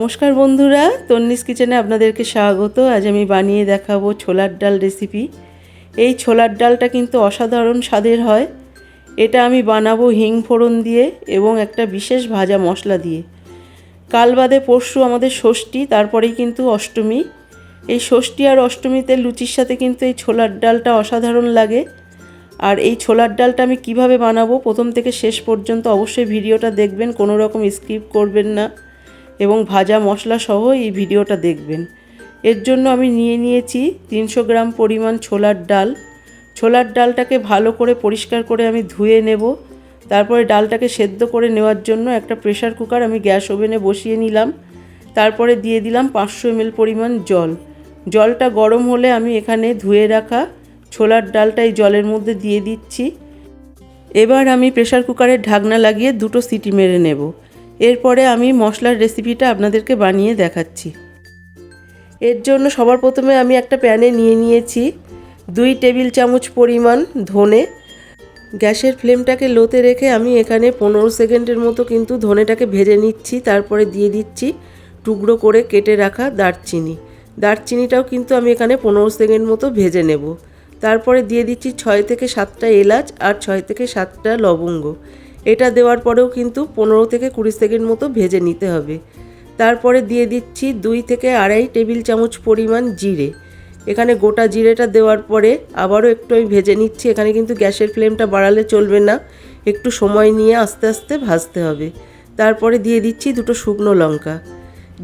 নমস্কার বন্ধুরা, তন্নিস কিচেনে আপনাদেরকে স্বাগত। আজ আমি বানিয়ে দেখাবো ছোলার ডাল রেসিপি। এই ছোলার ডালটা কিন্তু অসাধারণ স্বাদের হয়। এটা আমি বানাবো হিং ফোড়ন দিয়ে এবং একটা বিশেষ ভাজা মশলা দিয়ে। কাল বাদে পরশু আমাদের ষষ্ঠী, তারপরেই কিন্তু অষ্টমী। এই ষষ্ঠী আর অষ্টমীতে লুচির সাথে কিন্তু এই ছোলার ডালটা অসাধারণ লাগে। আর এই ছোলার ডালটা আমি কিভাবে বানাবো প্রথম থেকে শেষ পর্যন্ত অবশ্যই ভিডিওটা দেখবেন, কোনো রকম স্কিপ করবেন না এবং ভাজা মশলা সহ এই ভিডিওটা দেখবেন। এর জন্য আমি নিয়েছি 300 গ্রাম পরিমাণ ছোলার ডাল। ছোলার ডালটাকে ভালো করে পরিষ্কার করে আমি ধুয়ে নেব। তারপরে ডালটাকে সেদ্ধ করে নেওয়ার জন্য একটা প্রেসার কুকার আমি গ্যাস ওভেনে বসিয়ে নিলাম। তারপরে দিয়ে দিলাম 500 ml পরিমাণ জল। জলটা গরম হলে আমি এখানে ধুয়ে রাখা ছোলার ডালটা এই জলের মধ্যে দিয়ে দিচ্ছি। এবার আমি প্রেসার কুকারের ঢাকনা লাগিয়ে 2 সিটি মেরে নেব। এরপরে আমি মশলার রেসিপিটা আপনাদেরকে বানিয়ে দেখাচ্ছি। এর জন্য সবার প্রথমে আমি একটা প্যানে নিয়েছি 2 টেবিল চামচ পরিমাণ ধনে। গ্যাসের ফ্লেমটাকে লোতে রেখে আমি এখানে 15 সেকেন্ডের মতো কিন্তু ধনেটাকে ভেজে নিচ্ছি। তারপরে দিয়ে দিচ্ছি টুকরো করে কেটে রাখা দারচিনি। দারচিনিটাও কিন্তু আমি এখানে 15 সেকেন্ড মতো ভেজে নেব। তারপরে দিয়ে দিচ্ছি 6 থেকে 7টা এলাচ আর 6 থেকে 7টা লবঙ্গ। এটা দেওয়ার পরেও কিন্তু 15 থেকে 20 সেকেন্ড মতো ভেজে নিতে হবে। তারপরে দিয়ে দিচ্ছি 2 থেকে আড়াই টেবিল চামচ পরিমাণ জিরে। এখানে গোটা জিরেটা দেওয়ার পরে আবারও একটু আমি ভেজে নিচ্ছি। এখানে কিন্তু গ্যাসের ফ্লেমটা বাড়ালে চলবে না, একটু সময় নিয়ে আস্তে আস্তে ভাজতে হবে। তারপরে দিয়ে দিচ্ছি 2 শুকনো লঙ্কা,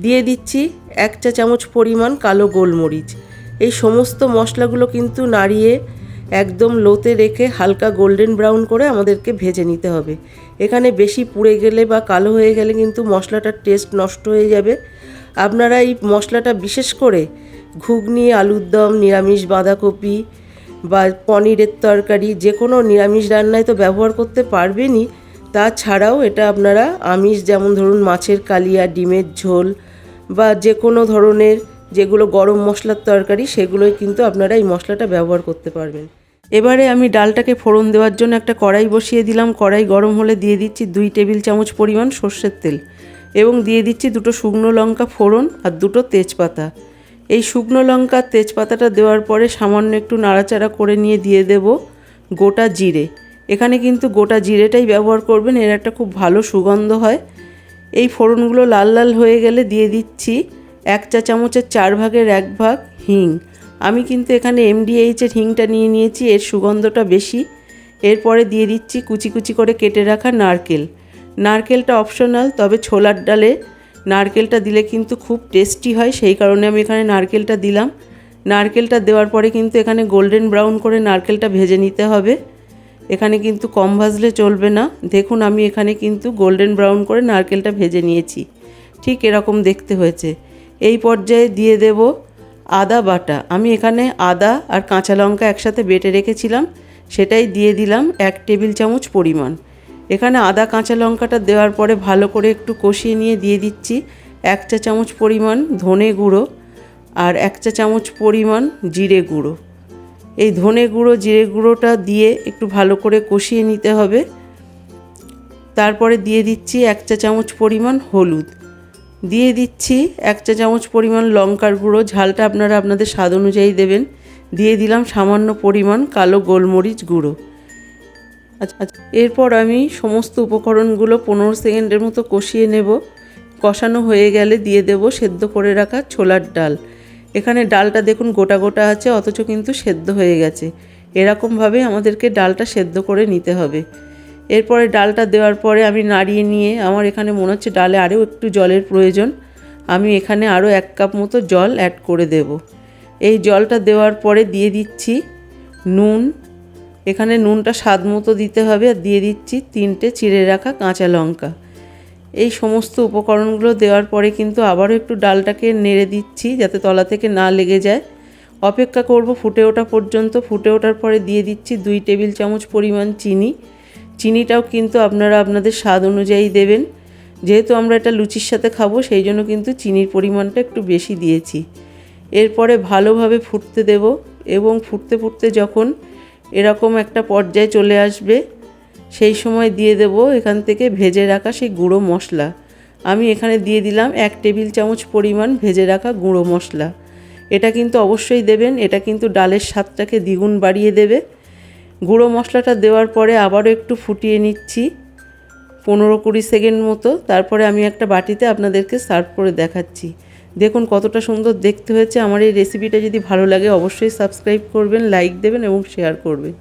দিয়ে দিচ্ছি 1 চা চামচ পরিমাণ কালো গোলমরিচ। এই সমস্ত মশলাগুলো কিন্তু নাড়িয়ে একদম লোতে রেখে হালকা গোল্ডেন ব্রাউন করে আমাদেরকে ভেজে নিতে হবে। এখানে বেশি পুড়ে গেলে বা কালো হয়ে গেলে কিন্তু মশলাটার টেস্ট নষ্ট হয়ে যাবে। আপনারা এই মশলাটা বিশেষ করে ঘুগনি, আলুর দম, নিরামিষ বাঁধাকপি বা পনিরের তরকারি, যে কোনো নিরামিষ রান্নায় তো ব্যবহার করতে পারবেনই। তাছাড়াও এটা আপনারা আমিষ, যেমন ধরুন মাছের কালিয়া, ডিমের ঝোল বা যে কোনো ধরনের যেগুলো গরম মশলার তরকারি, সেগুলোই কিন্তু আপনারা এই মশলাটা ব্যবহার করতে পারবেন। এবারে আমি ডালটাকে ফোড়ন দেওয়ার জন্য একটা কড়াই বসিয়ে দিলাম। কড়াই গরম হলে দিয়ে দিচ্ছি 2 টেবিল চামচ পরিমাণ সর্ষের তেল এবং দিয়ে দিচ্ছি 2 শুকনো লঙ্কা ফোড়ন আর 2 তেজপাতা। এই শুকনো লঙ্কা তেজপাতাটা দেওয়ার পরে সামান্য একটু নাড়াচাড়া করে নিয়ে দিয়ে দেব গোটা জিরে। এখানে কিন্তু গোটা জিরেটাই ব্যবহার করবেন, এর একটা খুব ভালো সুগন্ধ হয়। এই ফোড়নগুলো লাল লাল হয়ে গেলে দিয়ে দিচ্ছি 1 চা চামচের 4 ভাগের 1 ভাগ হিং। আমি কিন্তু এখানে MDHের হিংটা নিয়েছি, এর সুগন্ধটা বেশি। এরপরে দিয়ে দিচ্ছি কুচি কুচি করে কেটে রাখা নারকেল। নারকেলটা অপশনাল, তবে ছোলার ডালে নারকেলটা দিলে কিন্তু খুব টেস্টি হয়, সেই কারণে আমি এখানে নারকেলটা দিলাম। নারকেলটা দেওয়ার পরে কিন্তু এখানে গোল্ডেন ব্রাউন করে নারকেলটা ভেজে নিতে হবে। এখানে কিন্তু কম ভাজলে চলবে না। দেখুন আমি এখানে কিন্তু গোল্ডেন ব্রাউন করে নারকেলটা ভেজে নিয়েছি, ঠিক এরকম দেখতে হয়েছে। এই পর্যায়ে দিয়ে দেব আদা বাটা। আমি এখানে আদা আর কাঁচা লঙ্কা একসাথে বেটে রেখেছিলাম, সেটাই দিয়ে দিলাম 1 টেবিল চামচ পরিমাণ। এখানে আদা কাঁচা লঙ্কাটা দেওয়ার পরে ভালো করে একটু কষিয়ে নিয়ে দিয়ে দিচ্ছি 1 চা চামচ পরিমাণ ধনে গুঁড়ো আর 1 চা চামচ পরিমাণ জিরে গুঁড়ো। এই ধনে গুঁড়ো জিরে গুঁড়োটা দিয়ে একটু ভালো করে কষিয়ে নিতে হবে। তারপরে দিয়ে দিচ্ছি 1 চা চামচ পরিমাণ হলুদ, দিয়ে দিচ্ছি 1 চা চামচ পরিমাণ লঙ্কার গুঁড়ো, ঝালটা আপনারা আপনাদের স্বাদ অনুযায়ী দেবেন। দিয়ে দিলাম সামান্য পরিমাণ কালো গোলমরিচ গুঁড়ো। আচ্ছা, এরপর আমি সমস্ত উপকরণগুলো 15 সেকেন্ডের মতো কষিয়ে নেব। কষানো হয়ে গেলে দিয়ে দেব সেদ্ধ করে রাখা ছোলার ডাল। এখানে ডালটা দেখুন গোটা গোটা আছে, অথচ কিন্তু সেদ্ধ হয়ে গেছে। এরকমভাবে আমাদেরকে ডালটা সেদ্ধ করে নিতে হবে। এরপরে ডালটা দেওয়ার পরে আমি নাড়িয়ে নিয়ে, আমার এখানে মনে হচ্ছে ডালে আরও একটু জলের প্রয়োজন, আমি এখানে আরও 1 কাপ মতো জল অ্যাড করে দেব। এই জলটা দেওয়ার পরে দিয়ে দিচ্ছি নুন। এখানে নুনটা স্বাদ মতো দিতে হবে। আর দিয়ে দিচ্ছি 3টে চিড়ে রাখা কাঁচা লঙ্কা। এই সমস্ত উপকরণগুলো দেওয়ার পরে কিন্তু আবারও একটু ডালটাকে নেড়ে দিচ্ছি যাতে তলা থেকে না লেগে যায়। অপেক্ষা করব ফুটে ওঠা পর্যন্ত। ফুটে ওঠার পরে দিয়ে দিচ্ছি 2 টেবিল চামচ পরিমাণ চিনি। চিনিটাও কিন্তু আপনারা আপনাদের স্বাদ অনুযায়ী দেবেন। যেহেতু আমরা এটা লুচির সাথে খাবো, সেই জন্য কিন্তু চিনির পরিমাণটা একটু বেশি দিয়েছি। এরপরে ভালোভাবে ফুটতে দেব এবং ফুটতে ফুটতে যখন এরকম একটা পর্যায়ে চলে আসবে, সেই সময় দিয়ে দেব এখান থেকে ভেজে রাখা সেই গুঁড়ো মশলা। আমি এখানে দিয়ে দিলাম 1 টেবিল চামচ পরিমাণ ভেজে রাখা গুঁড়ো মশলা। এটা কিন্তু অবশ্যই দেবেন, এটা কিন্তু ডালের স্বাদটাকে দ্বিগুণ বাড়িয়ে দেবে। গুঁড়ো মশলাটা দেওয়ার পরে আবারও একটু ফুটিয়ে নিচ্ছি 15-20 সেকেন্ড মতো। তারপরে আমি একটা বাটিতে আপনাদেরকে সার্ভ করে দেখাচ্ছি। দেখুন কতটা সুন্দর দেখতে হয়েছে। আমার এই রেসিপিটা যদি ভালো লাগে অবশ্যই সাবস্ক্রাইব করবেন, লাইক দেবেন এবং শেয়ার করবেন।